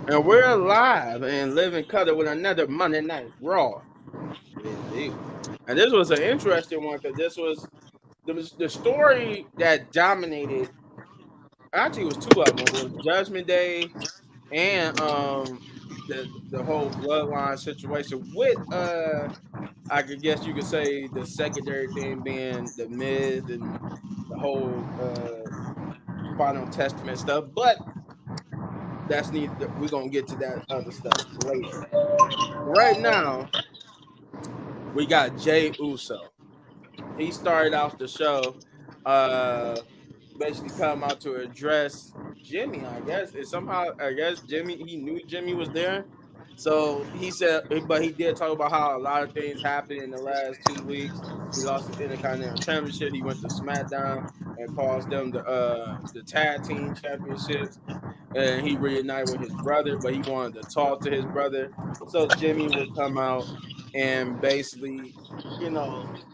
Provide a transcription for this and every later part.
And we're alive and living color with another Monday Night Raw review. And this was an interesting one because the story that dominated. Actually, it was two of them. It was Judgment Day and the whole bloodline situation with I could guess you could say the secondary thing being the Miz and the whole Final Testament stuff. But that's neat. We're gonna get to that other stuff later. Right now, we got Jay Uso. He started off the show, uh, basically come out to address Jimmy. I guess and somehow I guess Jimmy he knew Jimmy was there, so he said, but he did talk about how a lot of things happened in the last 2 weeks. He lost the Intercontinental Championship. He went to SmackDown and caused them the tag team championships, and he reunited with his brother, but he wanted to talk to his brother. So Jimmy would come out and basically,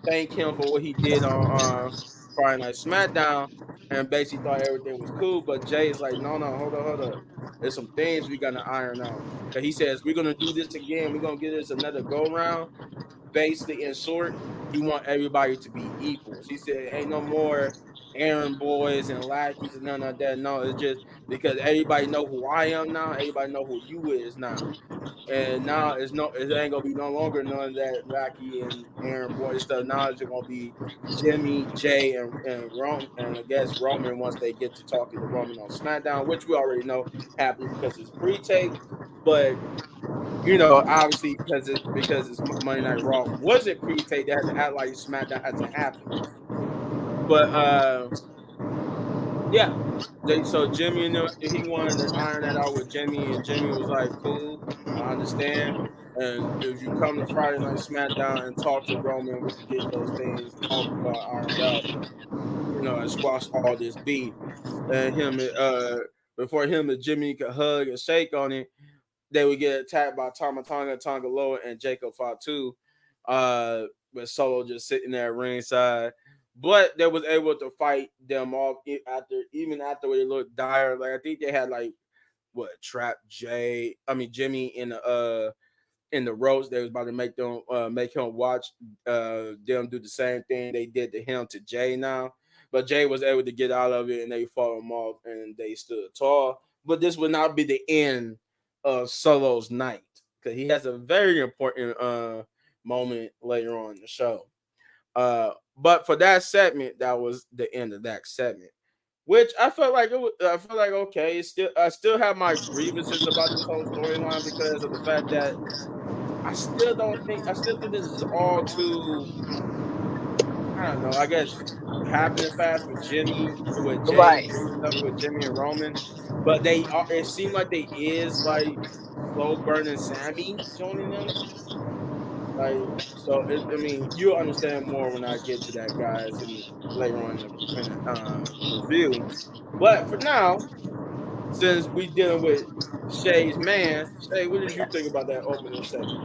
thank him for what he did on Friday Night SmackDown, and basically thought everything was cool. But Jay is like, no, no, hold up. There's some things we gotta iron out. Cause he says we're gonna do this again. We're gonna get this another go round. Basically, in short, he want everybody to be equals. He said, "Ain't no more errand boys and lackeys and none of that. No, it's just because everybody know who I am now. Everybody know who you is now." And now it ain't gonna be no longer none of that lackey and Aaron Boy stuff. Now it's just gonna be Jimmy, Jay, and Roman, and I guess Roman once they get to talking to Roman on SmackDown, which we already know happened because it's pre-tape. But obviously because it's Monday Night Raw wasn't pre-tape, they had to act like SmackDown had to happen. But yeah, so Jimmy and he wanted to iron that out with Jimmy, and Jimmy was like, "Cool, I understand." And if you come to Friday Night SmackDown and talk to Roman, we can get those things talked about, ironed out, and squash all this beef. And before him and Jimmy could hug and shake on it, they would get attacked by Tonga Loa, and Jacob Fatu, with Solo just sitting there ringside. But they was able to fight them off after they looked dire. Like I think they had like what Trap Jimmy in the ropes. They was about to make him watch them do the same thing they did to him to Jay now. But Jay was able to get out of it and they fought him off and they stood tall. But this would not be the end of Solo's night because he has a very important moment later on in the show. But for that segment, that was the end of that segment. Which I felt like I feel like okay. I still have my grievances about this whole storyline because of the fact that I still think this is all too, I don't know, I guess happening fast with Jay Right. doing stuff with Jimmy and Roman. But it seemed like they is like slow burning Sammy joining them. Like, so I mean, you'll understand more when I get to that, guys, later on in the review. But for now, since we dealing with Shay's man, Shay, what did you think about that opening segment?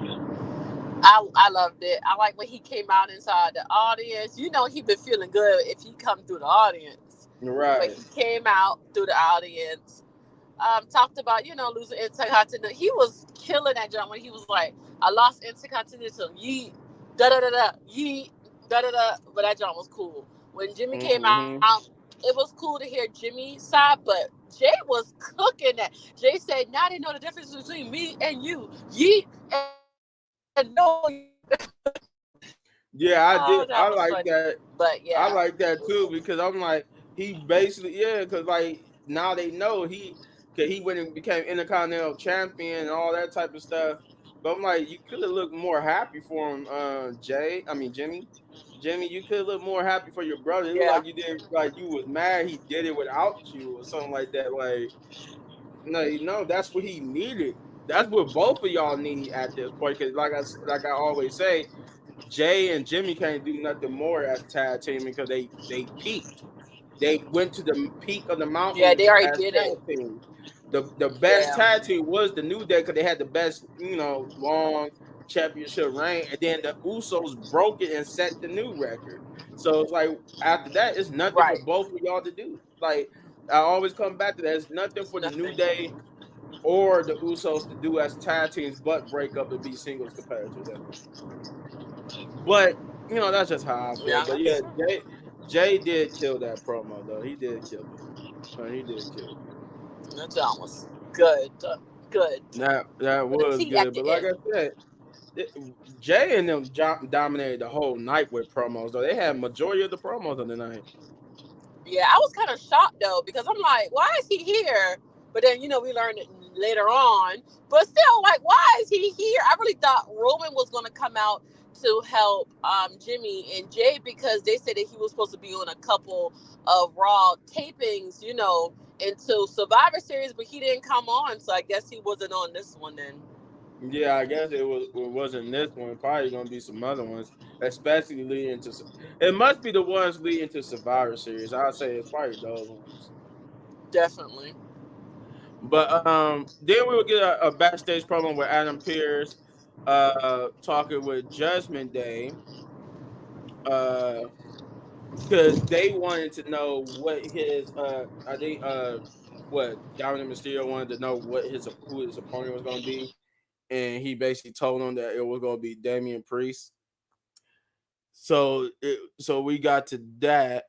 I loved it. I like when he came out inside the audience. He been feeling good if he come through the audience. But Right. he came out through the audience. Talked about, losing Intercontinental. He was killing that jump when he was like, I lost Intercontinental. Yeet. Da da da da. Yeet. Da da da. But that jump was cool. When Jimmy came out, Mm-hmm. it was cool to hear Jimmy's side, but Jay was cooking that. Jay said, now they know the difference between me and you. Yeet and no yeet. Oh, Yeah, that I was did. funny. I like But that. yeah, I it like was that cool. too because I'm like he basically because like now they know cause he went and became Intercontinental Champion and all that type of stuff. But I'm like, you could have looked more happy for him, Jimmy. Jimmy, you could look more happy for your brother. It looked Yeah. like you did, like you was mad he did it without you or something like that. Like, no, that's what he needed. That's what both of y'all need at this point. Because like I always say, Jay and Jimmy can't do nothing more as tag team because they peaked. They went to the peak of the Yeah, mountain they already as did tag it. team. The best Yeah. tag team was the New Day because they had the best, long championship reign, and then the Usos broke it and set the new record. So it's like after that, it's nothing for Right. both of y'all to do. Like I always come back to that. It's nothing It's for the New nothing. Day or the Usos to do as tag teams, but break up and be singles competitors at the end. But that's just how I feel. Yeah, But yeah, Jay did kill that promo though. He did kill it. He did kill it. that John was good. Good. That With a was T at good. the But like end. I said, it, Jay and them dominated the whole night with promos. Though they had majority of the promos on the night. Yeah, I was kind of shocked though because I'm like, why is he here? But then we learned it later on. But still, like, why is he here? I really thought Roman was going to come out to help Jimmy and Jay because they said that he was supposed to be on a couple of Raw tapings, until Survivor Series, but he didn't come on, so I guess he wasn't on this one then. Yeah, I guess it wasn't this one. Probably gonna be some other ones, especially leading to. It must be the ones leading to Survivor Series. I'd say it's probably those ones. Definitely. But then we would get a backstage promo with Adam Pearce, talking with Judgment Day, uh, because they wanted to know what his I think what Dominic Mysterio wanted to know who his opponent was gonna be, and he basically told him that it was gonna be Damian Priest. So we got to that.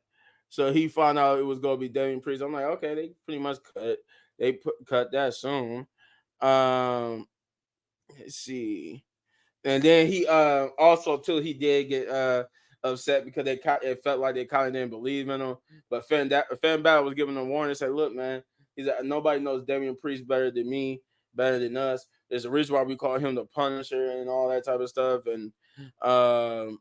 So he found out it was gonna be Damian Priest. I'm like, okay, they pretty much cut that soon. Um, let's see. And then he also too he did get upset because it felt like they kind of didn't believe in him. But Finn Balor was giving him a warning, said, "Look, man, he's like, nobody knows Damian Priest better than me, better than us. There's a reason why we call him the Punisher and all that type of stuff. And um,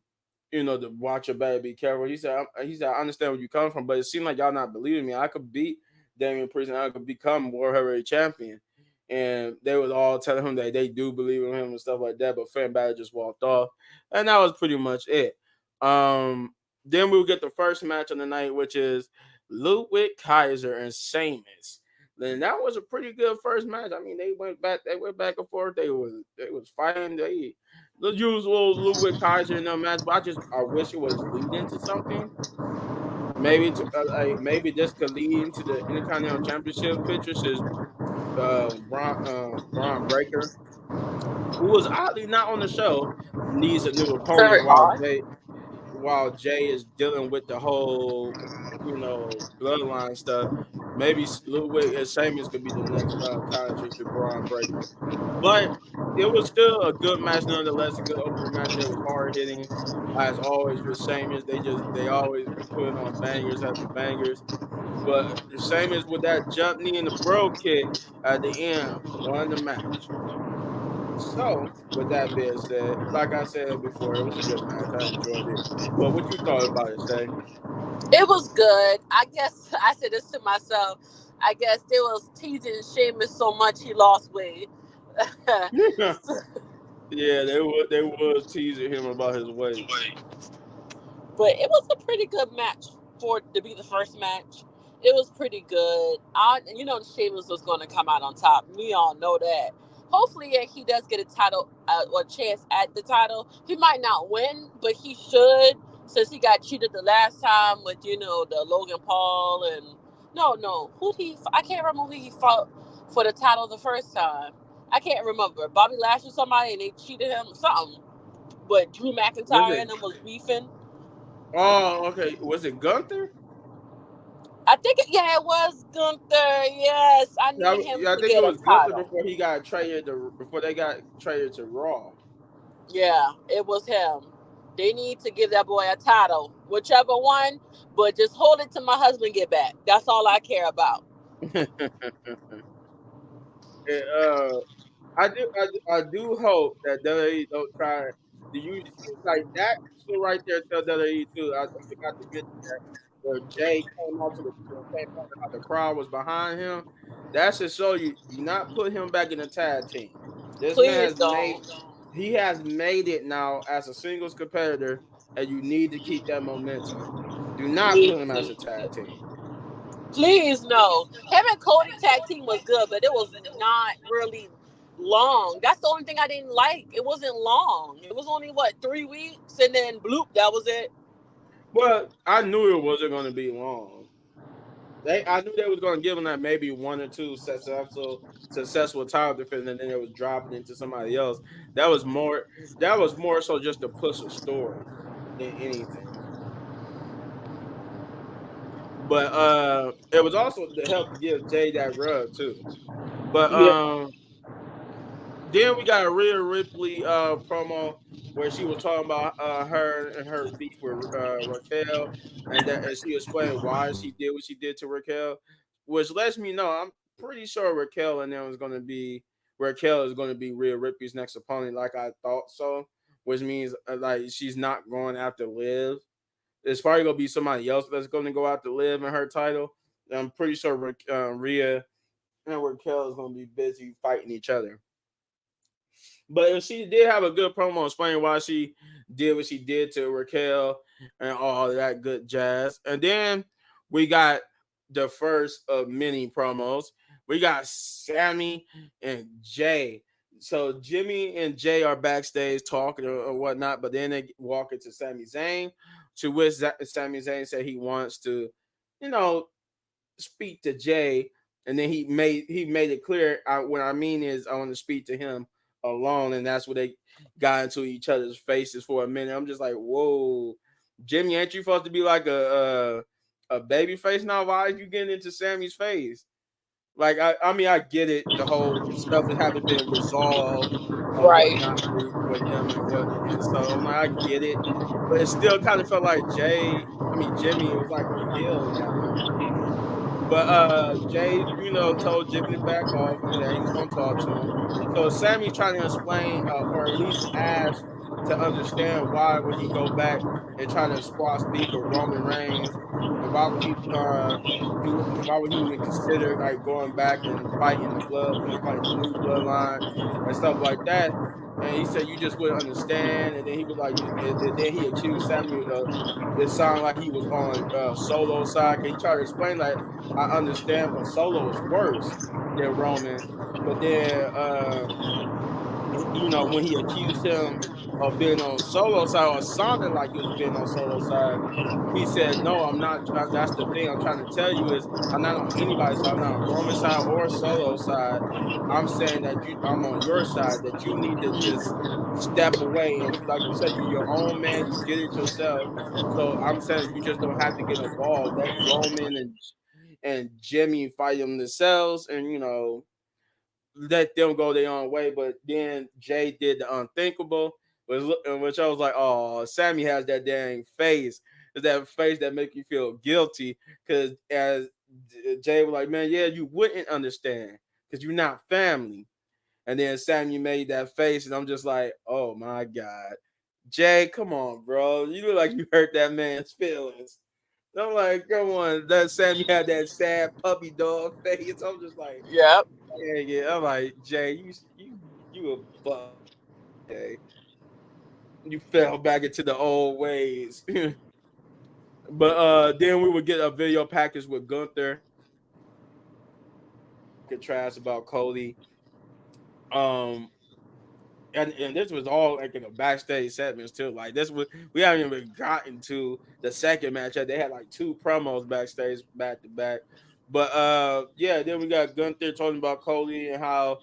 the watcher better be careful." He said, "I understand where you come from, but it seemed like y'all not believing me. I could beat Damian Priest and I could become World Heavyweight Champion." And they was all telling him that they do believe in him and stuff like that. But Finn Balor just walked off, and that was pretty much it. Then we'll get the first match of the night, which is Ludwig Kaiser and Sheamus. Then that was a pretty good first match. I mean, they went back and forth. They was fighting. They the usual Ludwig Kaiser in the match, but I wish it was leading to something. Maybe this could lead into the Intercontinental Championship picture since Braun Breaker, who was oddly not on the show, needs a new Very opponent odd. while Jay is dealing with the whole bloodline stuff. Maybe Ludwig and Sheamus could be the next contest to Braun Breaker, but it was still a good match nonetheless. A good opening match. It was hard hitting, as always with Sheamus. They always be putting on bangers after bangers. But Sheamus with that jump knee and the bro kick at the end won the match. So, with that being said, like I said before, it was a good match. I enjoyed it. But what you thought about it, Shay? It was good. I guess I said this to myself. I guess they was teasing Sheamus so much he lost weight. Yeah, they was teasing him about his weight. But it was a pretty good match for to be the first match. It was pretty good. Sheamus was going to come out on top. We all know that. Hopefully, yeah, he does get a title or a chance at the title. He might not win, but he should, since he got cheated the last time with the Logan Paul and no, who he? I can't remember who he fought for the title the first time. I can't remember. Bobby Lashley, somebody, and they cheated him something. But Drew Was McIntyre it? and them was beefing. Oh, okay. Was it Gunther? I think it was Gunther. Yes, I Yeah, need him yeah, I to think it get a was Gunther title. before they got traded to Raw. Yeah, it was him. They need to give that boy a title, whichever one, but just hold it till my husband get back. That's all I care about. And, I do hope that WWE don't try to use like that shit right there. Tell WWE too. I forgot to mention that where Jay came out to came out how the crowd was behind him. That should show you. Do not put him back in the tag team. This man Please has made don't. he has made it now as a singles competitor, and you need to keep that momentum. Do not Need put him as to. a tag team. Please no. Him and Cody tag team was good, but it was not really long. That's the only thing I didn't like. It wasn't long. It was only 3 weeks, and then bloop, that was it. But I knew it wasn't going to be long. I knew they was gonna give him that maybe one or two successful title defense, and then they was dropping into somebody else. That was more that was more so just to push a story than anything. But it was also to help give Jay that rub too. But Yeah. then we got a Rhea Ripley promo where she was talking about her and her beef with Raquel, and she explained why she did what she did to Raquel, which lets me know I'm pretty sure Raquel is going to be Rhea Ripley's next opponent, like I thought so, which means like she's not going after Liv. It's probably going to be somebody else that's going to go after Liv in her title. I'm pretty sure Rhea and Raquel is going to be busy fighting each other. But she did have a good promo explaining why she did what she did to Raquel and all that good jazz. And then we got the first of many promos. We got Sammy and Jay. So Jimmy and Jay are backstage talking or whatnot, but then they walk into Sami Zayn, to which Sami Zayn said he wants to, you know, speak to Jay, and then he made it clear. What I mean is, I want to speak to him alone, and that's what they got into each other's faces for a minute. I'm just like, whoa, Jimmy, ain't you supposed to be like a baby face now? Why are you getting into Sammy's face? Like, I mean, I get it. The whole stuff that haven't been resolved or Right. whatnot with him and so I'm like, I get it, but it still kind of felt like Jimmy was like a heel in that moment. But Jay, told Jimmy to back off and that he was gonna talk to him. So Sammy trying to explain, or at least ask to understand why would he go back and try to squash beef with Roman Reigns, and why would he why would he even consider like going back and fighting fighting the new bloodline and stuff like that. And he said you just wouldn't understand. And then he was like, and then he accused Sammy of it sounded like he was on Solo side. He tried to explain like I understand, but Solo is worse than Roman. But then, when he accused him of being on Solo side or sounding like he was being on Solo side, he said, "No, I'm not. That's the thing I'm trying to tell you is I'm not on anybody's side. I'm not on Roman side or Solo side. I'm saying that I'm on your side. That you need to just step away and, like you said, you're your own man. You did it yourself. So I'm saying you just don't have to get involved. Let Roman and Jimmy fight them themselves, and let them go their own way." But then Jay did the unthinkable, which I was like, "Oh, Sammy has that dang face. It's that face that make you feel guilty." Because as Jay was like, "Man, yeah, you wouldn't understand because you're not family." And then Sammy made that face, and I'm just like, "Oh my god, Jay, come on, bro. You look like you hurt that man's feelings." I'm like, come on, that Sammy had that sad puppy dog face. I'm just like, Yep. yeah, yeah. I'm like, Jay, you a bust, Jay. You fell back into the old ways. But then we would get a video package with Gunther talking trash about Cody. Um, and this was all like in the backstage segments too. Like this was we haven't even gotten to the second match yet. They had like two promos backstage back to back. But yeah, then we got Gunther talking about Cody and how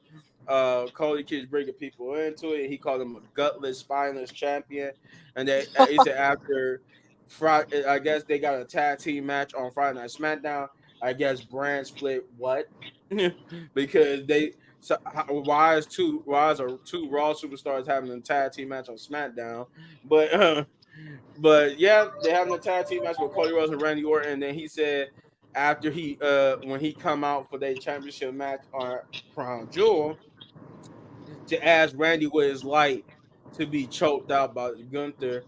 Cody keeps bringing people into it. He called him a gutless, spineless champion. And that he said after Friday, I guess they got a tag team match on Friday Night SmackDown. I guess brand split what? Because why is are two Raw superstars having a tag team match on SmackDown? But but yeah, they having a tag team match with Cody Rhodes and Randy Orton. And then he said after when he come out for their championship match on Crown Jewel, to ask Randy what it's like to be choked out by Gunther.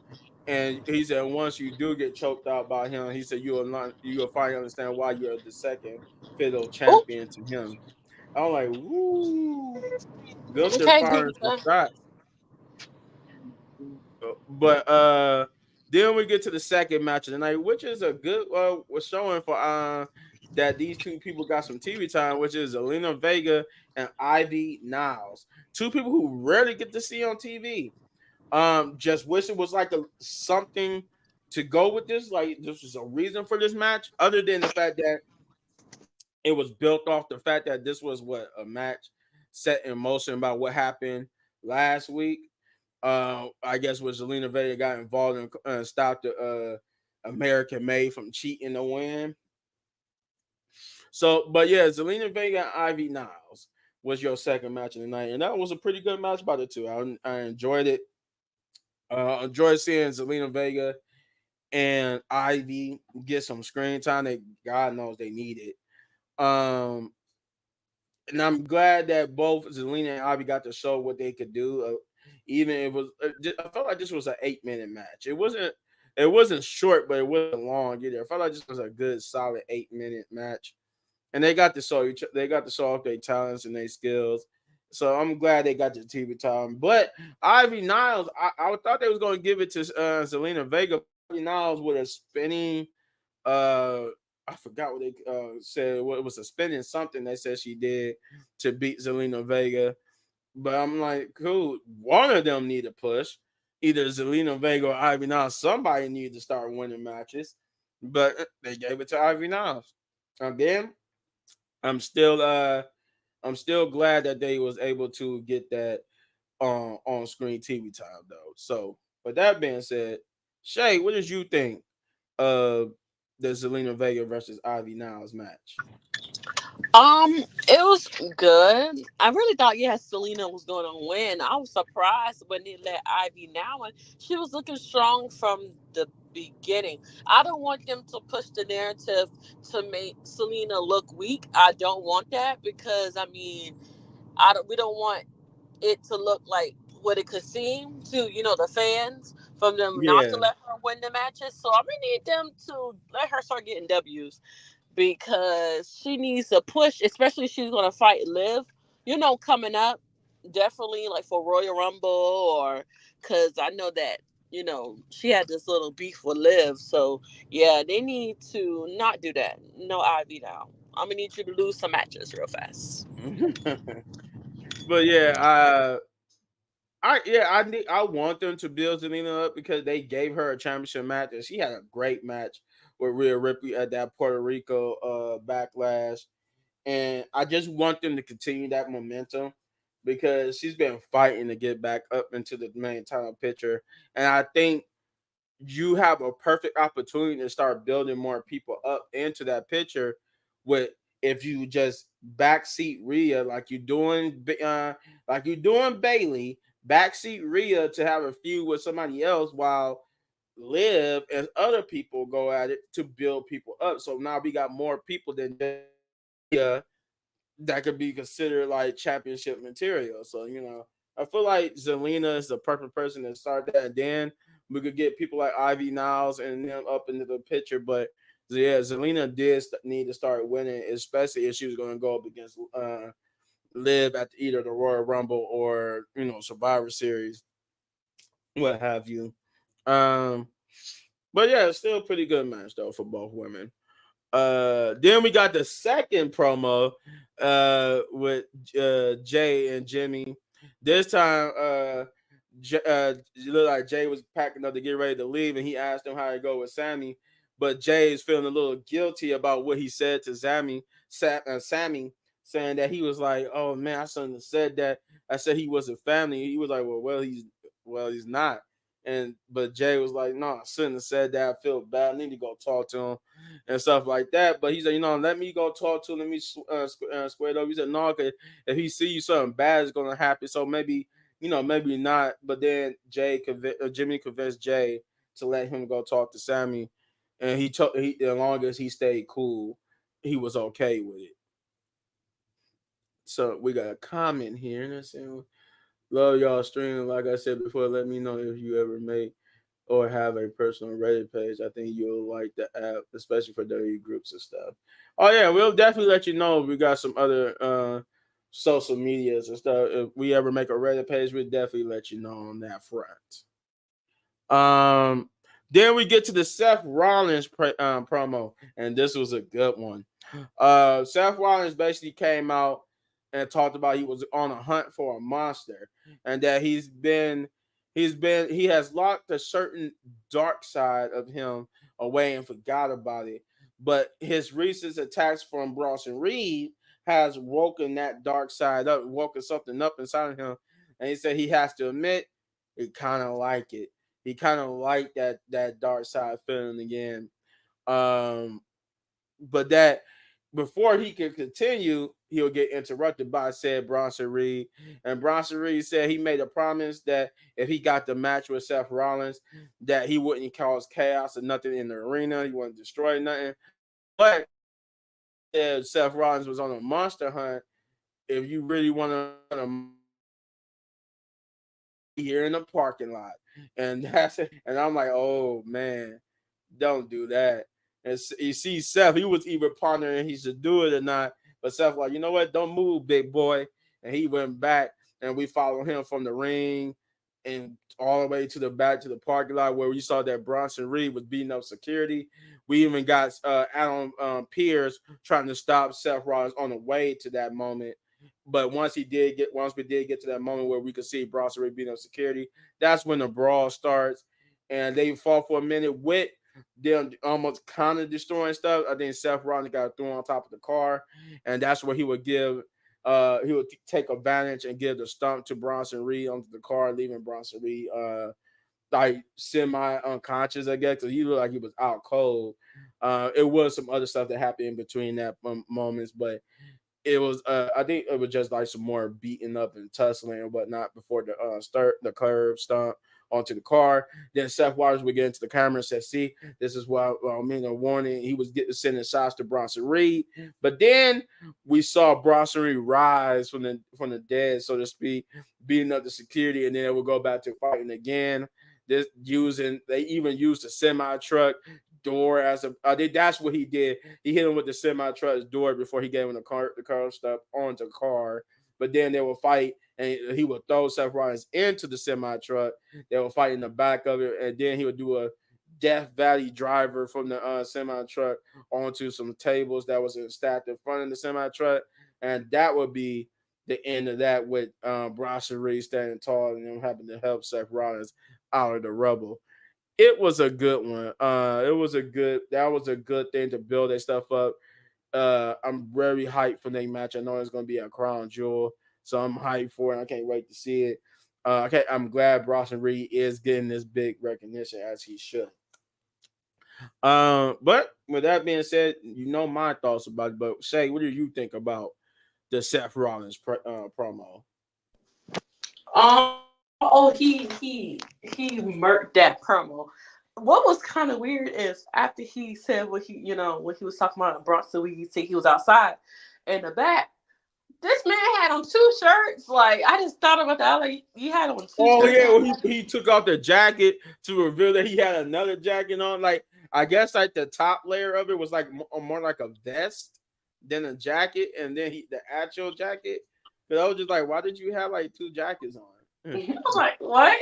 And he said once you do get choked out by him, he said you'll finally understand why you're the second fiddle Ooh, champion to him. I'm like, woo, Gunther okay, firing some Gunther. shots. But then we get to the second match of the night, which is a good was showing for that these two people got some TV time, which is Zelina Vega and Ivy Niles. Two people who rarely get to see on TV. Just wish it was like something to go with this. Like this was a reason for this match, other than the fact that it was built off the fact that this was what a match set in motion about what happened last week. I guess when Zelina Vega got involved and stopped the American May from cheating to win. So, but yeah, Zelina Vega and Ivy Niles was your second match of the night, and that was a pretty good match by the two. I enjoyed it. Enjoyed seeing Zelina Vega and Ivy get some screen time that God knows they needed. Um, and I'm glad that both Zelina and Ivy got to show what they could do. Even it was, I felt like this was an 8 minute match. It wasn't short, but it wasn't long either. I felt like this was a good, solid 8 minute match, and they got to show off their talents and their skills. So I'm glad they got the TV time. But Ivy Niles, I thought they was going to give it to Zelina Vega. Ivy Niles with a spinning uh I forgot what they said. What it was a spinning something they said she did to beat Zelina Vega. But I'm like, cool. One of them need a push. Either Zelina Vega or Ivy Niles. Somebody need to start winning matches. But they gave it to Ivy Niles. Again, I'm still I'm still glad that they was able to get that on screen TV time though. So with that being said, Shay, what did you think of the Zelina Vega versus Ivy Niles match? It was good. I really thought, yeah, Selena was going to win. I was surprised when they let Ivy now, and she was looking strong from the beginning. I don't want them to push the narrative to make Selena look weak. I don't want that because I mean, I don't. We don't want it to look like what it could seem to the fans from them not to Yeah, let her win the matches. So I'm gonna need them to let her start getting W's because she needs to push, especially if she's gonna fight Liv. Coming up, definitely like for Royal Rumble or because I know that she had this little beef with Liv. So yeah, they need to not do that. No Ivy now. I'm gonna need you to lose some matches real fast. but yeah, I want them to build Zelina up because they gave her a championship match and she had a great match with Rhea Ripley at that Puerto Rico backlash, and I just want them to continue that momentum because she's been fighting to get back up into the main title picture, and I think you have a perfect opportunity to start building more people up into that picture with if you just backseat Rhea like you're doing Bailey, backseat Rhea to have a feud with somebody else while Liv and other people go at it to build people up. So now we got more people than just Rhea that could be considered like championship material. So, I feel like Zelina is the perfect person to start that. And then we could get people like Ivy Niles and them up into the picture. But yeah, Zelina did need to start winning, especially if she was going to go up against Liv at either the Royal Rumble or, Survivor Series, what have you. Um, but yeah, it's still a pretty good match though for both women. Then we got the second promo with Jay and Jimmy. This time it looked like Jay was packing up to get ready to leave, and he asked him how it go with Sammy. But Jay is feeling a little guilty about what he said to Sammy, saying that he was like, "Oh man, I shouldn't have said that. I said he wasn't family." He was like, he's not." And but Jay was like, "No, I shouldn't have said that. I feel bad. I need to go talk to him and stuff like that." But he said, let me go talk to him. Let me square it up. He said, no, cause if he see you, something bad is gonna happen. So maybe, maybe not. But then Jimmy convinced Jay to let him go talk to Sammy, and as long as he stayed cool, he was okay with it. So we got a comment here, and it's saying, "Love y'all streaming. Like I said before, let me know if you ever make or have a personal Reddit page. I think you'll like the app, especially for daily groups and stuff." Oh yeah, we'll definitely let you know if we got some other social medias and stuff. If we ever make a Reddit page, we'll definitely let you know on that front. Um, then we get to the Seth Rollins promo, and this was a good one. Seth Rollins basically came out and talked about he was on a hunt for a monster, and that he has locked a certain dark side of him away and forgot about it. but his recent attacks from Bronson Reed has woken that dark side up, woken something up inside of him, and he said he has to admit he kind of like it. He kind of like that dark side feeling again. Um, but that before he could continue, he'll get interrupted by said Bronson Reed. And Bronson Reed said he made a promise that if he got the match with Seth Rollins, that he wouldn't cause chaos or nothing in the arena. He wouldn't destroy nothing. But if Seth Rollins was on a monster hunt, if you really want to here in the parking lot, and that's it. And I'm like, oh man, don't do that. And you see, Seth, he was even pondering he should do it or not. But Seth, like, you know what? Don't move, big boy. And he went back, and we followed him from the ring and all the way to the back to the parking lot where we saw that Bronson Reed was beating up security. We even got Adam Pierce trying to stop Seth Rollins on the way to that moment. But once we did get to that moment where we could see Bronson Reed beating up security, that's when the brawl starts, and they fought for a minute with them almost kind of destroying stuff. I think Seth Rollins got thrown on top of the car, and that's where he would take advantage and give the stump to Bronson Reed onto the car, leaving Bronson Reed like semi unconscious, I guess, because he looked like he was out cold. It was some other stuff that happened in between that moments, but it was I think it was just like some more beating up and tussling and whatnot before the curb stomp onto the car. Then Seth Rollins would get into the camera and said, "See, this is why I mean a warning." He was getting sending shots to Bronson Reed, but then we saw Bronson Reed rise from the dead, so to speak, beating up the security, and then it would go back to fighting again. They even used a semi truck door as a. I think that's what he did. He hit him with the semi truck's door before he gave him the car stuff onto the car. But then they will fight, and he would throw Seth Rollins into the semi truck. They will fight in the back of it, and then he would do a Death Valley driver from the semi truck onto some tables that was stacked in front of the semi truck, and that would be the end of that with Bronson Reed standing tall and them having to help Seth Rollins out of the rubble. It was a good one. That was a good thing to build that stuff up. I'm very hyped for that match. I know it's gonna be a crown jewel, so I'm hyped for it. I can't wait to see it. I'm glad Bronson Reed is getting this big recognition as he should. But with that being said, you know my thoughts about it. But Shay, what do you think about the Seth Rollins promo? Oh, he murked that promo. What was kind of weird is after he said what when he was talking about Bronson, we see he was outside in the back. This man had on two shirts. Like I just thought about that. Like he had on two Oh shirts. yeah, well, he took off the jacket to reveal that he had another jacket on. Like I guess like the top layer of it was like more like a vest than a jacket, and then the actual jacket. Because I was just like, why did you have like two jackets on? I'm like, what?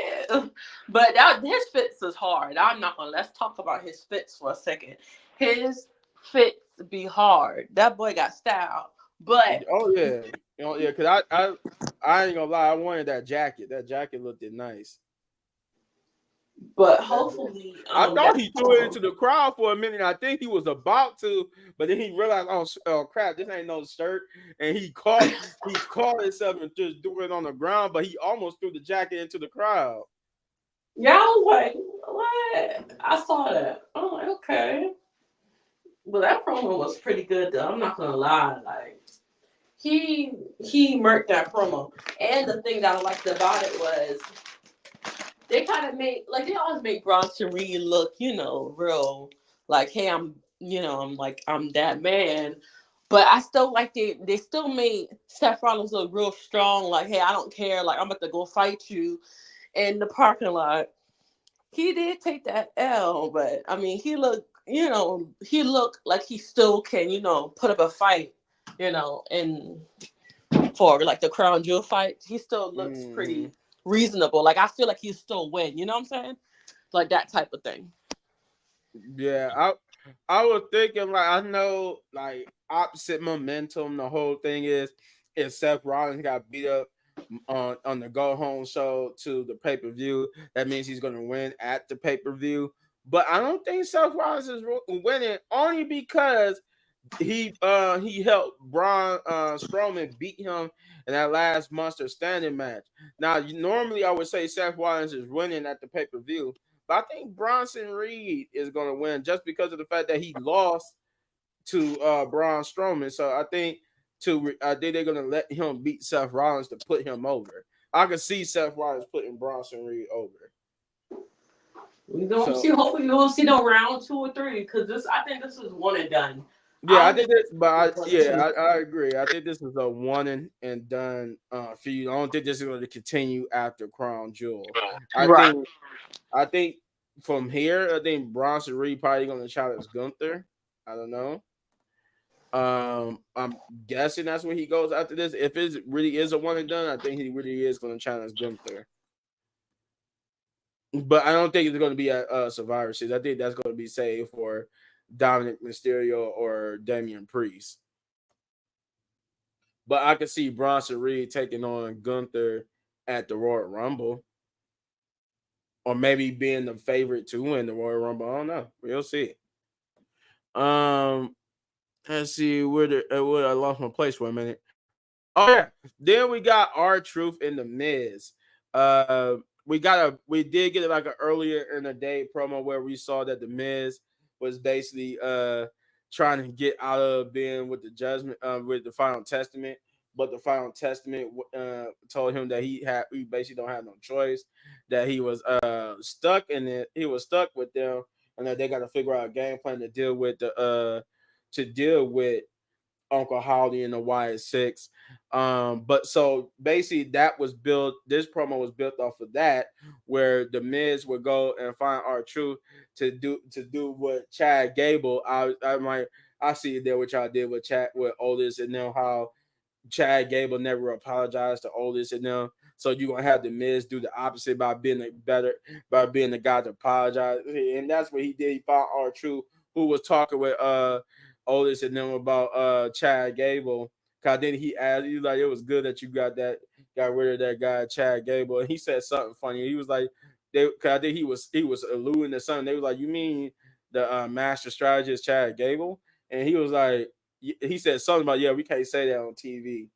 But his fits is hard. I'm not gonna. Let's talk about his fits for a second. His fits be hard. That boy got style. But Oh yeah, yeah. Because I ain't gonna lie, I wanted that jacket. That jacket looked nice. hopefully I thought that he threw it into the crowd for a minute. I think he was about to, but then he realized, oh crap, this ain't no shirt, and he caught himself and just threw it on the ground. But he almost threw the jacket into the crowd. yeah, I was like, what? I saw that. I'm like, okay. But that promo was pretty good though. I'm not gonna lie. Like he he murked that promo. And the thing that I liked about it was they kind of made like they always make Bronson Reed look, real like, hey, I'm that man. But I still like they still made Seth Rollins look real strong, like, hey, I don't care, like I'm about to go fight you in the parking lot. He did take that L, but I mean he looked like he still can, put up a fight, and for like the crown jewel fight, he still looks Mm-hmm. pretty reasonable. Like I feel like he still win. You know what I'm saying? Like that type of thing. Yeah, I was thinking like I know like opposite momentum. The whole thing is if Seth Rollins got beat up on the go home show to the pay per view, that means he's gonna win at the pay per view. but I don't think Seth Rollins is winning only because he helped Braun Strowman beat him in that last Monster Standing match. Now, normally I would say Seth Rollins is winning at the pay per view, but I think Bronson Reed is going to win just because of the fact that he lost to Braun Strowman. So I think they're going to let him beat Seth Rollins to put him over. I can see Seth Rollins putting Bronson Reed over. We don't So see. Hopefully, we won't see no round 2 or 3 because this. I think this is one and done. yeah, I I don't think think that, this but is one and two. I agree. I think this is a one and done feud. I don't think this is going to continue after Crown Jewel. I Right. think I think from here, I think Bronson Reed probably going to challenge Gunther. I don't know. I'm guessing that's where he goes after this. If it really is a one and done, I think he really is going to challenge Gunther. But I don't think it's going to be a Survivor Series. I think that's going to be saved for Dominic Mysterio or Damian Priest. But I could see Bronson Reed taking on Gunther at the Royal Rumble, or maybe being the favorite to win the Royal Rumble. I don't know. We'll see. Um, let's see where I lost my place for a minute. Oh yeah, then we got R-Truth in the Miz. We did get like an earlier in the day promo where we saw that the Miz was basically trying to get out of being with the judgment with the Final Testament, but the Final Testament told him that he basically don't have no choice, that he was stuck in it, he was stuck with them, and that they got to figure out a game plan to deal with Uncle Howdy and the YS6. But so basically that was built, this promo was built off of that, where the Miz would go and find R-Truth to do what Chad Gable. I see there what y'all did with Chad with Otis, and then how Chad Gable never apologized to Otis and them. So you're gonna have the Miz do the opposite by being the guy to apologize. And that's what he did. He found R-Truth, who was talking with Otis and them about Chad Gable. Cause then he asked, he was like, it was good that you got rid of that guy, Chad Gable. And he said something funny. He was like, cause I think he was alluding to something. They was like, you mean the master strategist Chad Gable? And he was like, he said something about, yeah, we can't say that on TV.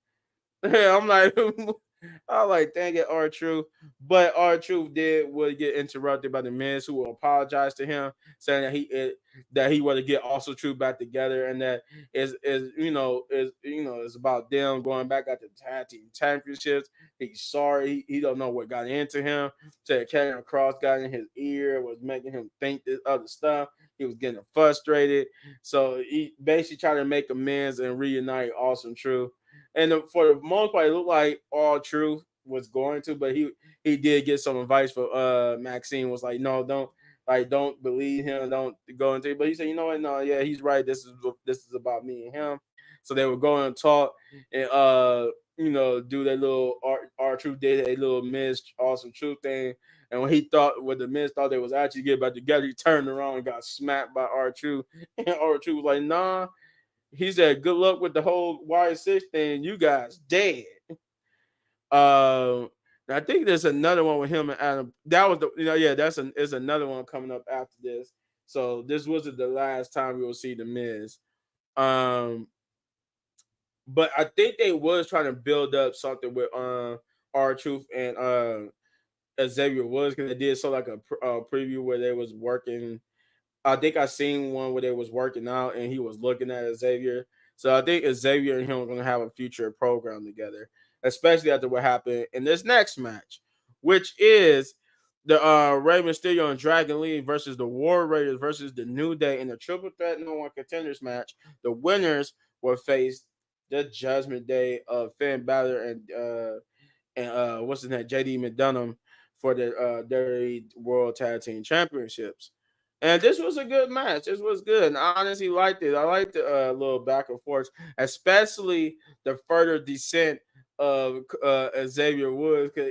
I'm like, I'm like, dang it, R-Truth. But R-Truth would get interrupted by the Miz, who will apologize to him, saying that he want to get also Truth back together, and that is about them going back at the tag team championships. He's sorry. He don't know what got into him. Said Kevin Cross got in his ear, was making him think this other stuff. He was getting frustrated. So he basically tried to make amends and reunite Awesome Truth. And for the most part, it looked like R-Truth was going to, but he did get some advice for Maxine. Was like, no, don't believe him, don't go into it. But he said, you know what, no, yeah, he's right. This is about me and him. So they would go and talk and do that little R-Truth did a little Miz Awesome Truth thing. And when the Miz thought they was actually getting back together, he turned around and got smacked by R-Truth. And R-Truth was like, nah. He said, "Good luck with the whole Y6 thing. You guys dead." I think there's another one with him and Adam. That was yeah. There's another one coming up after this. So this wasn't the last time we will see the Miz. Um, but I think they was trying to build up something with R-Truth and Xavier Woods, because they did like a preview where they was working. I think I seen one where they was working out and he was looking at Xavier. So I think Xavier and him are gonna have a future program together, especially after what happened in this next match, which is the Rey Mysterio and Dragon Lee versus the War Raiders versus the New Day in the Triple Threat No One Contenders match. The winners will face the Judgment Day of Finn Balor and what's his name, JD McDonough, for the WWE World Tag Team Championships. And this was a good match. This was good. And I honestly liked it. I liked the little back and forth, especially the further descent of Xavier Woods. Cause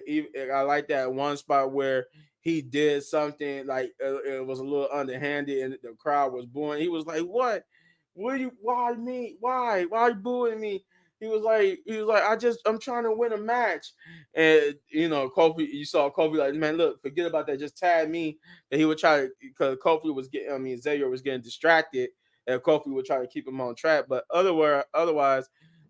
I like that one spot where he did something like it was a little underhanded, and the crowd was booing. He was like, "What? What you? Why me? Why? Why are you booing me?" I'm trying to win a match. And Kofi, you saw Kofi like, man, look, forget about that. Just tag me. And he would try to, because Kofi was getting, Xavier was getting distracted, and Kofi would try to keep him on track. But otherwise,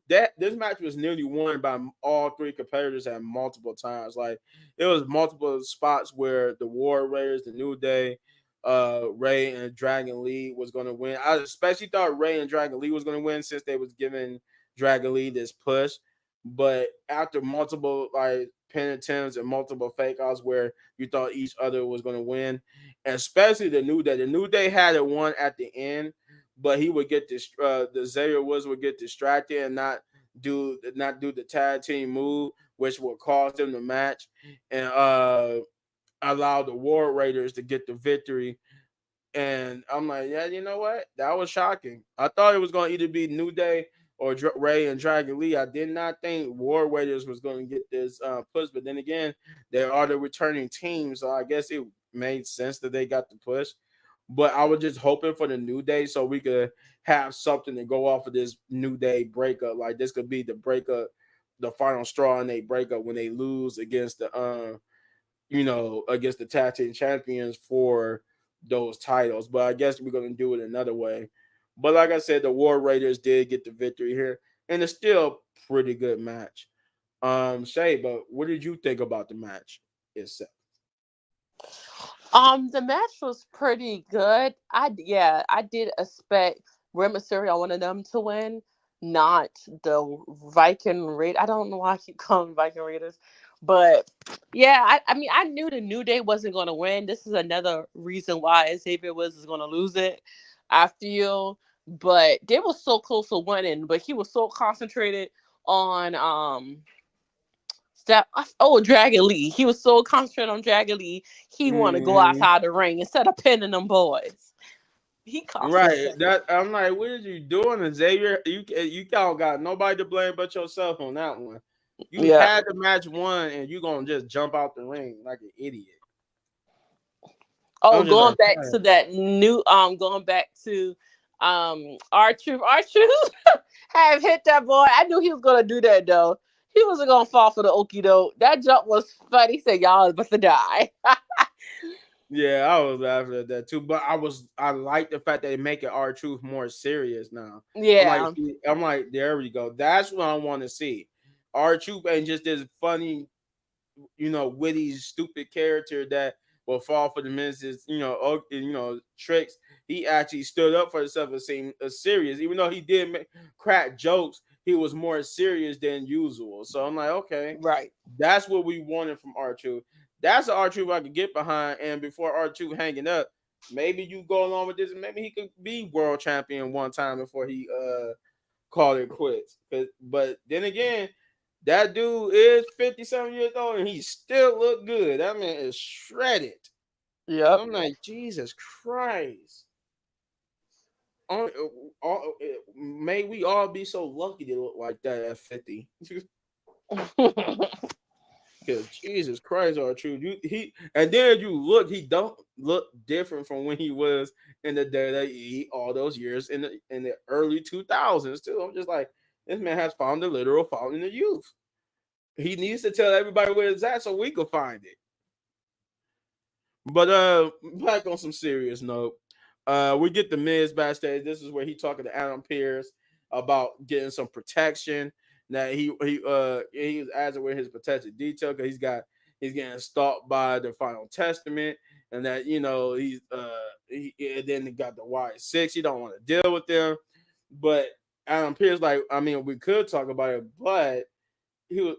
that this match was nearly won by all three competitors at multiple times. Like it was multiple spots where the War Raiders, the New Day, Ray and Dragon Lee was going to win. I especially thought Ray and Dragon Lee was going to win since they was giving Dragon Lee this push. But after multiple like pin attempts and multiple fake outs where you thought each other was going to win, especially the New Day had it won at the end, but he would get this. The Xavier Woods would get distracted and not do the tag team move, which would cost them the match, and allow the War Raiders to get the victory. And I'm like, yeah, you know what? That was shocking. I thought it was going to either be New Day or Ray and Dragon Lee. I did not think War Raiders was going to get this push. But then again, they are the returning team. So I guess it made sense that they got the push. But I was just hoping for the New Day so we could have something to go off of this New Day breakup. Like this could be the breakup, the final straw in they breakup when they lose against against the tag team champions for those titles. But I guess we're gonna do it another way. But like I said, the War Raiders did get the victory here, and it's still a pretty good match. Shay, but what did you think about the match itself? The match was pretty good. I did expect Rey Mysterio, one of them, to win, not the Viking Raid. I don't know why I keep calling them Viking Raiders, but yeah, I mean, I knew the New Day wasn't going to win. This is another reason why Xavier Woods is going to lose it. I feel, but they were so close to winning, but he was so concentrated on Dragon Lee. He was so concentrated on Dragon Lee. He want to go Mm-hmm. outside the ring instead of pinning them boys. He Right. concentrated. That I'm like, what are you doing, Xavier? You don't got nobody to blame but yourself on that one. You Yeah. had the match won, and you gonna just jump out the ring like an idiot. Oh, I'm just going like, back to that new going back to R-Truth. R-Truth have hit that boy. I knew he was gonna do that though. He wasn't gonna fall for the okie doke. That jump was funny. He said y'all is about to die. yeah, I was laughing at that too. But I like the fact that they make it our truth more serious now. I'm like, Yeah. there we go. That's what I want to see. Our truth ain't just this funny, witty, stupid character that will fall for the ministers, tricks. He actually stood up for himself and seemed serious, even though he did crack jokes. He was more serious than usual. So I'm like, okay, Right. that's what we wanted from R2. That's the R2 I could get behind. And before R2 hanging up, maybe you go along with this. Maybe he could be world champion one time before he called it quits. But then again, that dude is 57 years old and he still look good. That man is shredded. Yep. I'm like, Jesus Christ. All, may we all be so lucky to look like that at 50. Because Jesus Christ, are true. He and then you look, he don't look different from when he was in the WWE all those years in the early 2000s too. I'm just like, this man has found the literal fountain of youth. He needs to tell everybody where it's at so we can find it. But back on some serious note, we get the Miz backstage. This is where he talking to Adam Pearce about getting some protection. That he was asking with his protected detail because he's getting stalked by the Final Testament, and that and then he got the Y6. He don't want to deal with them, but Adam Pearce like, I mean, we could talk about it, but he was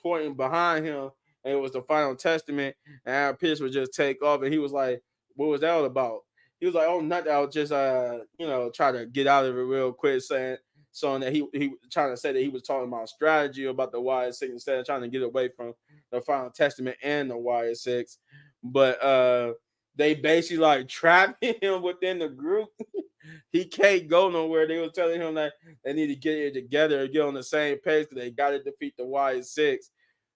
pointing behind him, and it was the Final Testament, and Aaron Pierce would just take off, and he was like, "What was that all about?" He was like, "Oh, nothing. I was just try to get out of it real quick, saying that he trying to say that he was talking about strategy about the YS6 instead of trying to get away from the Final Testament and the YS6, but they basically like trapping him within the group. He can't go nowhere. They were telling him that they need to get it together and get on the same page because they got to defeat the Y6.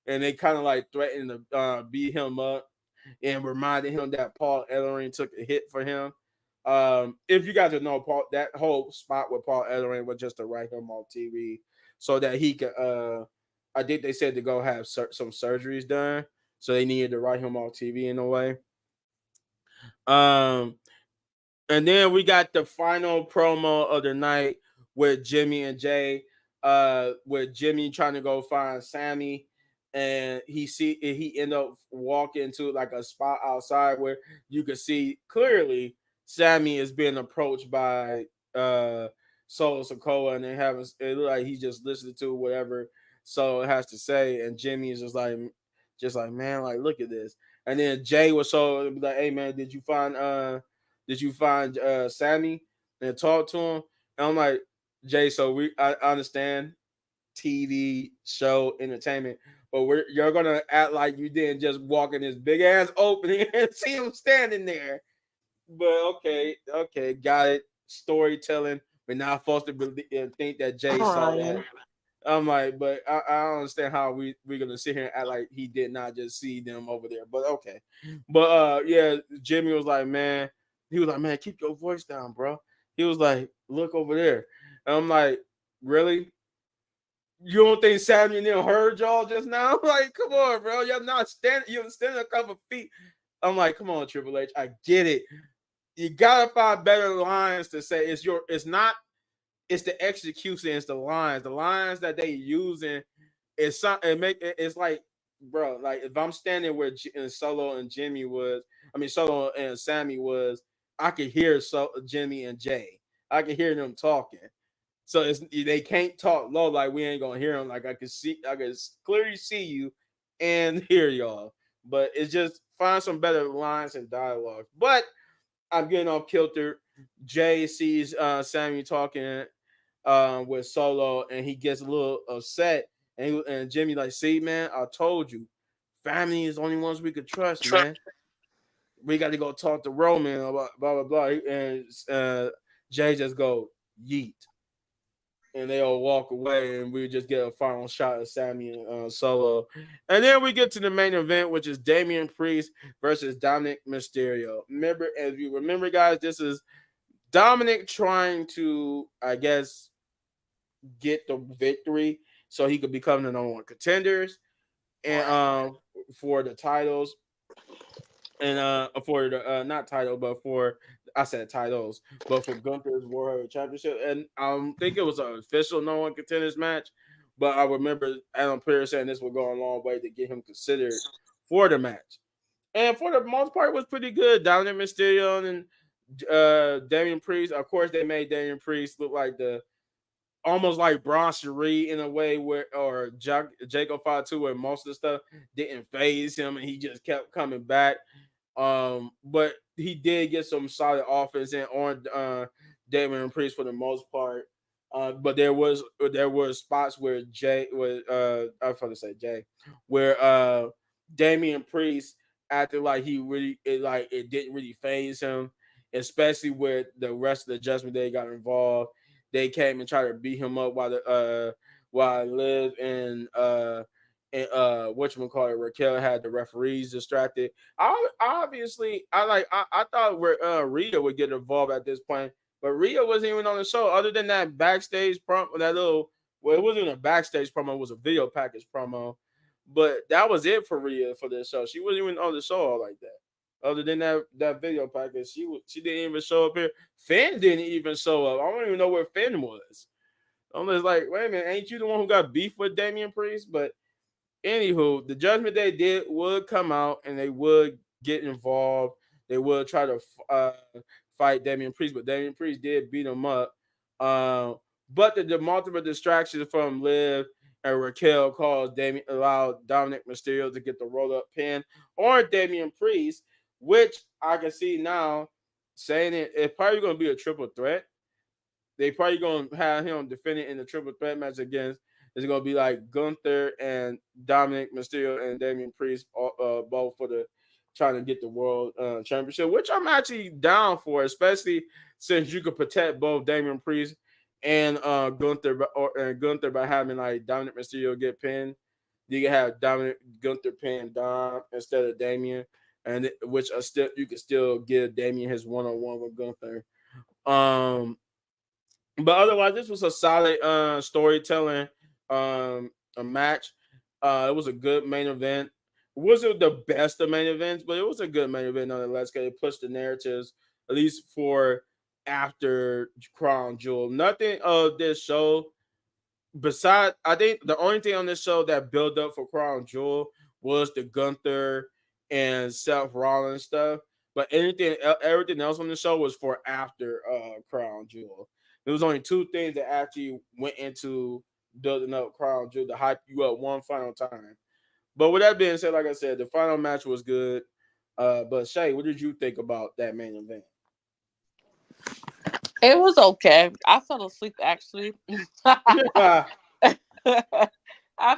And they kind of like threatened to beat him up and reminded him that Paul Ellering took a hit for him. If you guys don't know, Paul, that whole spot with Paul Ellering was just to write him off TV. so that he could. I think they said to go have some surgeries done, so they needed to write him off TV in a way. Um, and then we got the final promo of the night with Jimmy and Jay. With Jimmy trying to go find Sammy, and he end up walking to like a spot outside where you could see clearly Sammy is being approached by Solo Sokoa, and they have it look like he just listened to whatever Solo has to say, and Jimmy is just like man, like look at this. And then Jay was so like, hey man, did you find Sammy and talk to him? And I'm like, Jay, so I understand TV show entertainment, but you're gonna act like you didn't just walk in this big ass opening and see him standing there. But okay, got it. Storytelling. We're not supposed to think that Jay saw that. Crying. I'm like, but I don't understand how we're gonna sit here and act like he did not just see them over there. But okay. But yeah, Jimmy was like, man, he was like, man, keep your voice down, bro. He was like, look over there. And I'm like, really? You don't think Sammy and them heard y'all just now? Like, come on, bro. You're standing a couple feet. I'm like, come on, Triple H. I get it. You gotta find better lines to say. It's the execution, it's the lines. The lines that they using it's like, bro, like if I'm standing where Solo and Jimmy was, Solo and Sammy was, I could hear Jimmy and Jay. I could hear them talking. So they can't talk low like we ain't gonna hear them. Like I could clearly see you and hear y'all. But it's just find some better lines and dialogue. But I'm getting off kilter. Jay sees Sammy talking with Solo, and he gets a little upset. And Jimmy like, see, man, I told you, family is the only ones we could trust, man. We got to go talk to Roman, blah blah blah. And Jay just go yeet, and they all walk away, and we just get a final shot of Sammy and Solo. And then we get to the main event, which is Damian Priest versus Dominic Mysterio. Remember, as you remember, guys, this is Dominic trying to, I guess, get the victory so he could become the number one contenders and for the titles and for the not title, but for I said titles, but for Gunther's World Championship. And I think it was an official no one contenders match, but I remember Adam Pearce saying this would go a long way to get him considered for the match. And for the most part, it was pretty good. Dominic Mysterio and Damian Priest. Of course, they made Damian Priest look like the almost like Braun Cherie in a way where, or Jacob Fatu, where most of the stuff didn't phase him and he just kept coming back. But he did get some solid offense in on Damian Priest for the most part. But there was spots where Jay was I was going to say Jay, where Damian Priest acted like it didn't really phase him, especially where the rest of the Judgment Day got involved. They came and tried to beat him up while Liv and whatchamacallit, Raquel had the referees distracted. I thought where Rhea would get involved at this point, but Rhea wasn't even on the show. Other than that backstage promo, it wasn't a backstage promo, it was a video package promo. But that was it for Rhea for this show. She wasn't even on the show all like that. Other than that video package, she didn't even show up here. Finn didn't even show up. I don't even know where Finn was. I'm just like, wait a minute, ain't you the one who got beef with Damian Priest? But anywho, the Judgment Day would come out and they would get involved. They would try to fight Damian Priest, but Damian Priest did beat him up. But the multiple distractions from Liv and Raquel allowed Dominic Mysterio to get the roll up pin on Damian Priest, which I can see now saying it's probably going to be a triple threat. They probably going to have him defending in the triple threat match against. It's going to be like Gunther and Dominic Mysterio and Damian Priest, both for the trying to get the world championship, which I'm actually down for, especially since you could protect both Damian Priest and Gunther by having like Dominic Mysterio get pinned. You can have Gunther pin Dom instead of Damian, and which you could still give Damian his one-on-one with Gunther. But otherwise, this was a solid storytelling a match. It was a good main event. It wasn't the best of main events, but it was a good main event nonetheless. Because it pushed the narratives at least for after Crown Jewel. Nothing of this show besides, I think the only thing on this show that built up for Crown Jewel was the Gunther and Seth Rollins stuff. But everything else on the show was for after Crown Jewel. There was only two things that actually went into building up Crown Jewel to hype you up one final time. But with that being said, like I said, the final match was good. But Shay, what did you think about that main event? It was okay. I fell asleep actually. I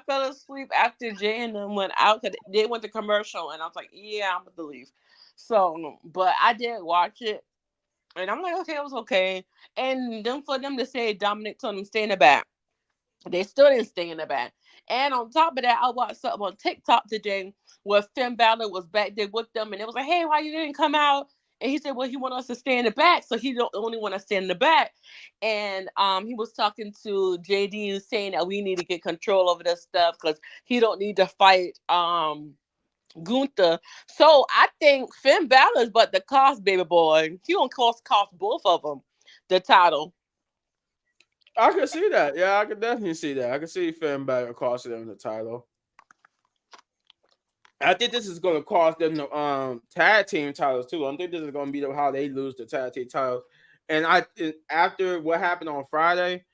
fell asleep after Jay and them went out because they went to commercial, and I was like, "Yeah, I'm gonna leave." So, but I did watch it, and I'm like, "Okay, it was okay." And then for them to say Dominic told them stay in the back, they still didn't stay in the back. And on top of that, I watched something on TikTok today where Finn Balor was back there with them, and it was like, "Hey, why you didn't come out?" And he said, "Well, he want us to stay in the back, so he don't only want to stay in the back." And he was talking to JD saying that we need to get control over this stuff because he don't need to fight Gunther. So I think Finn Balor's but the cost baby boy. He gonna cost both of them the title. I could see that. Yeah, I could definitely see that. I could see Finn Balor costing them the title. I think this is going to cost them the tag team titles too. I think this is going to be how they lose the tag team titles. And after what happened on Friday,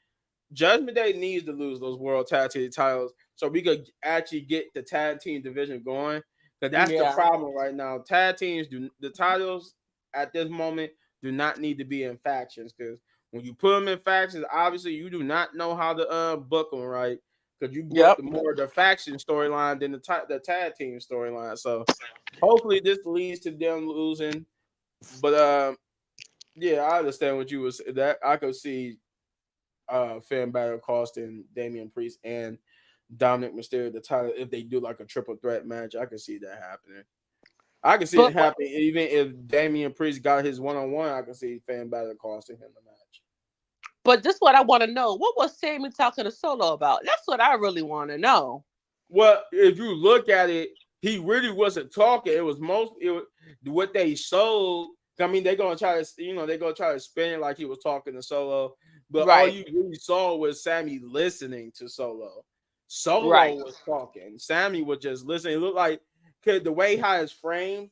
Judgment Day needs to lose those world tag team titles so we could actually get the tag team division going. Because that's the Yeah. problem right now. Tag teams do the titles at this moment do not need to be in factions because when you put them in factions, obviously you do not know how to book them right because you book Yep. the more the faction storyline than the tag team storyline. So hopefully this leads to them losing. But yeah, I understand what you was that I could see Finn Balor costing Damian Priest and Dominic Mysterio the title if they do like a triple threat match. I can see that happening. I can see it But what happening even if Damian Priest got his one on one. I can see Finn Balor costing him the match. but this is what I want to know. What was Sammy talking to Solo about? That's what I really want to know. Well, if you look at it, he really wasn't talking. What they showed. I mean, they're gonna try to, they're gonna try to spin it like he was talking to Solo, but all Right. you really saw was Sammy listening to Solo. Solo Right. was talking. Sammy was just listening. It looked like, cause the way how it's framed,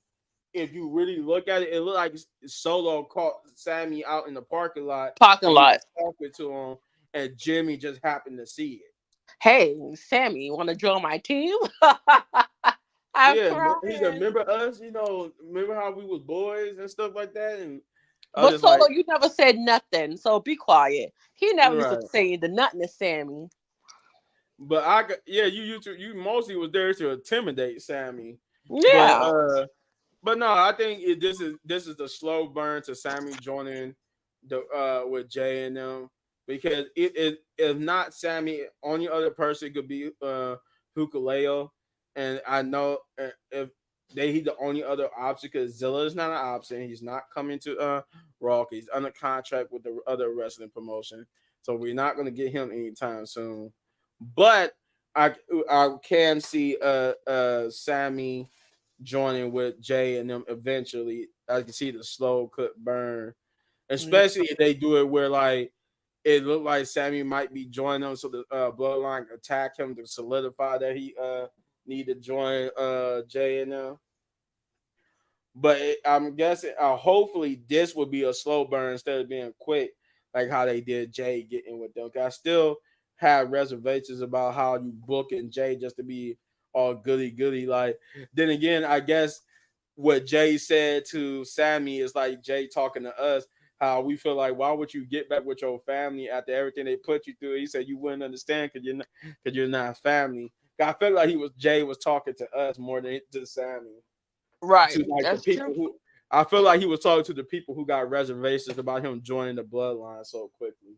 if you really look at it, it looked like Solo caught Sammy out in the parking lot Parking and he lot. was talking to him, and Jimmy just happened to see it. Hey, Sammy, want to join my team? I'm Yeah, he's a crying. member of us. Remember how we was boys and stuff like that. And I was But just like, Solo, you never said nothing, so be quiet. He never used to right. say the nothing to Sammy. But you mostly was there to intimidate Sammy. But Yeah. but no, I think this is the slow burn to Sammy joining the with Jay and them because if not Sammy, only other person could be Hukaleo, and I know if he's the only other option because Zilla is not an option. He's not coming to Raw. He's under contract with the other wrestling promotion, so we're not gonna get him anytime soon. But I can see Sammy joining with Jay and them eventually. I can see the slow cut burn, especially if they do it where like it looked like Sammy might be joining them, so the bloodline attack him to solidify that he need to join Jay and them. But I'm guessing, hopefully, this will be a slow burn instead of being quick, like how they did Jay getting with them. 'Cause I still have reservations about how you booking Jay just to be all goody goody. Like, then again, I guess what Jay said to Sammy is like Jay talking to us. How we feel like, why would you get back with your family after everything they put you through? He said you wouldn't understand because you're not family. I felt like Jay was talking to us more than to Sammy, Right. to like the That's people true. who I feel like he was talking to the people who got reservations about him joining the bloodline so quickly.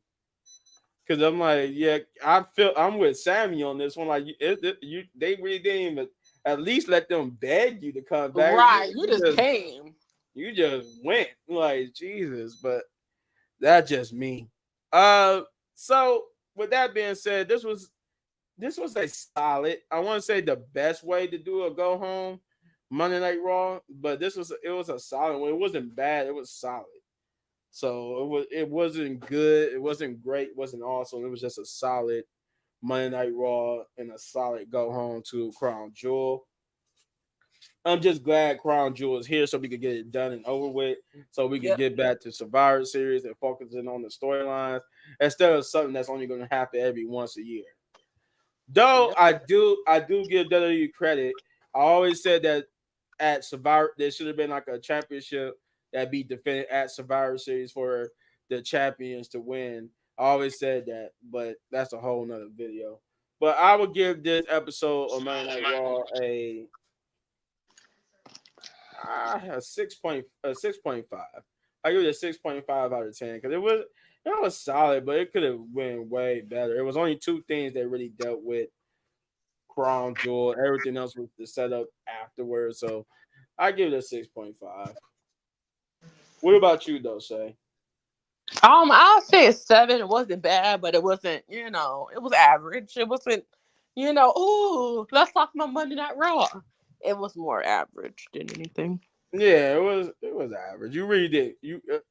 Because I'm like, yeah, I feel I'm with Sammy on this one. Like, they really didn't even at least let them beg you to come back. Right. You just came. You just went like Jesus, but that's just me. So with that being said, this was this was a solid. I want to say the best way to do a go home Monday Night Raw, but it was a solid one. It wasn't bad. It was solid. So it wasn't good. It wasn't great. It wasn't awesome. It was just a solid Monday Night Raw and a solid go home to Crown Jewel. I'm just glad Crown Jewel is here so we could get it done and over with, so we could Yep. get back to Survivor Series and focusing on the storylines instead of something that's only going to happen every once a year. Though Yep. I do give WWE credit. I always said that at Survivor there should have been like a championship that be defended at Survivor Series for the champions to win. I always said that, but that's a whole nother video. But I would give this episode of Monday Night Raw a 6.5. I give it a 6.5 out of 10 because it was solid, but it could have went way better. It was only two things that really dealt with Crown Jewel. Everything else was the setup afterwards. So I give it a 6.5. What about you though, Shay? I'll say it's 7. It wasn't bad, but it wasn't, it was average. It wasn't, ooh, let's talk about Monday Night Raw. It was more average than anything. Yeah, it was average. You really did.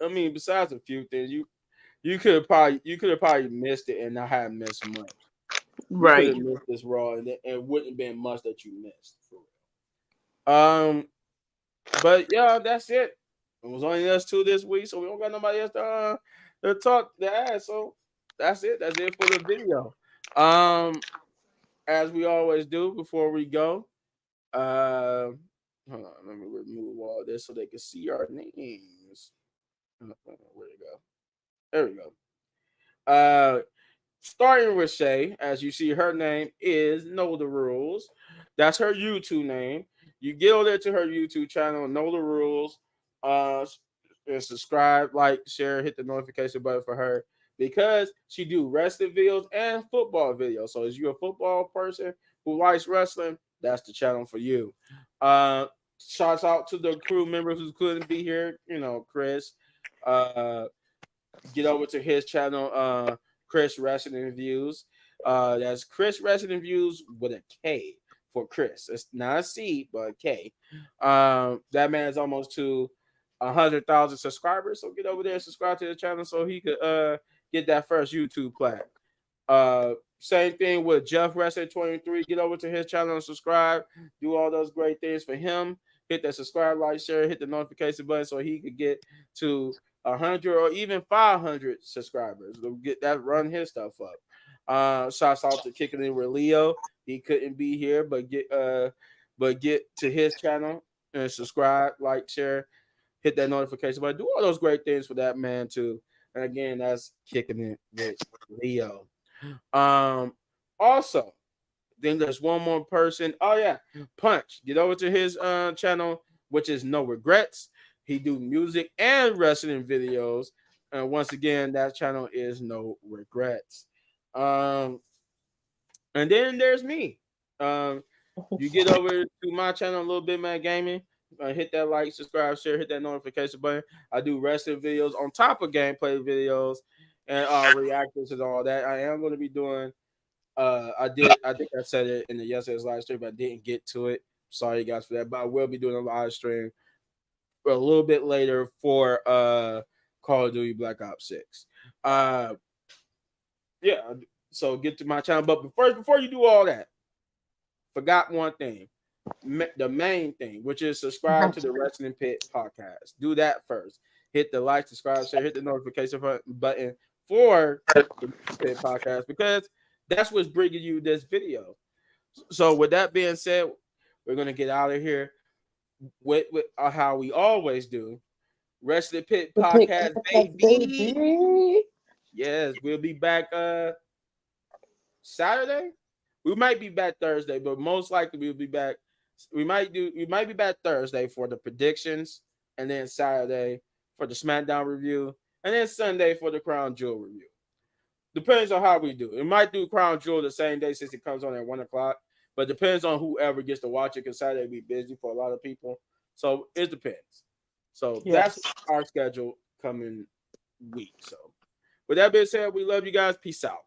I mean, besides a few things, you could have probably missed it and not have missed much. You could Right. have missed this Raw and it wouldn't have been much that you missed. For real. But yeah, that's it. It was only us two this week, so we don't got nobody else to talk to ask. So that's it. That's it for the video. Um, as we always do before we go, hold on, let me remove all this so they can see our names. Where'd it go? There we go. Starting with Shay, as you see, her name is Know the Rules. That's her YouTube name. You get over there to her YouTube channel, Know the Rules. Uh, and subscribe, like, share, hit the notification button for her because she do wrestling videos and football videos. So, if you're a football person who likes wrestling, that's the channel for you. Uh, Shouts out to the crew members who couldn't be here. Khris. Uh, get over to his channel, Khris Wrestling Reviews. That's Khris Wrestling Reviews with a K for Khris. It's not a C, but a K. That man is almost to 100,000 subscribers. So get over there and subscribe to the channel so he could get that first YouTube plaque. Same thing with Jeff Wrestling 23. Get over to his channel and subscribe. Do all those great things for him. Hit that subscribe, like, share, hit the notification button so he could get to 100 or even 500 subscribers. We'll get that, run his stuff up. Shouts out to Kicking It with Leo. He couldn't be here, but get to his channel and subscribe, like, share, hit that notification button. Do all those great things for that man too. And again, that's Kicking It with Leo. Also, then there's one more person. Oh yeah, Punch. Get over to his channel, which is No Regrets. He do music and wrestling videos. And once again, that channel is No Regrets. Um, and then there's me. Um, you get over to my channel, a little bit man gaming. Hit that like, subscribe, share, hit that notification button. I do wrestling videos on top of gameplay videos and reactions and all that. I am going to be doing. I think I said it in the yesterday's live stream, but I didn't get to it. Sorry guys for that. But I will be doing a live stream a little bit later for Call of Duty Black Ops 6. Uh yeah, so get to my channel. But first, before you do all that, forgot one thing. The main thing, which is subscribe to the Wrestling Pit podcast. Do that first. Hit the like, subscribe, share, hit the notification button for the Wrestling Pit podcast because that's what's bringing you this video. So, with that being said, we're gonna get out of here with how we always do. Wrestling Pit podcast, baby. Baby. Yes, we'll be back Saturday. We might be back Thursday, but most likely we'll be back. We might be back Thursday for the predictions, and then Saturday for the SmackDown review, and then Sunday for the Crown Jewel review. Depends on how we do. It might do Crown Jewel the same day since it comes on at 1:00, but depends on whoever gets to watch it because Saturday be busy for a lot of people. So it depends. So that's Yes. our schedule coming week. So with that being said, we love you guys. Peace out.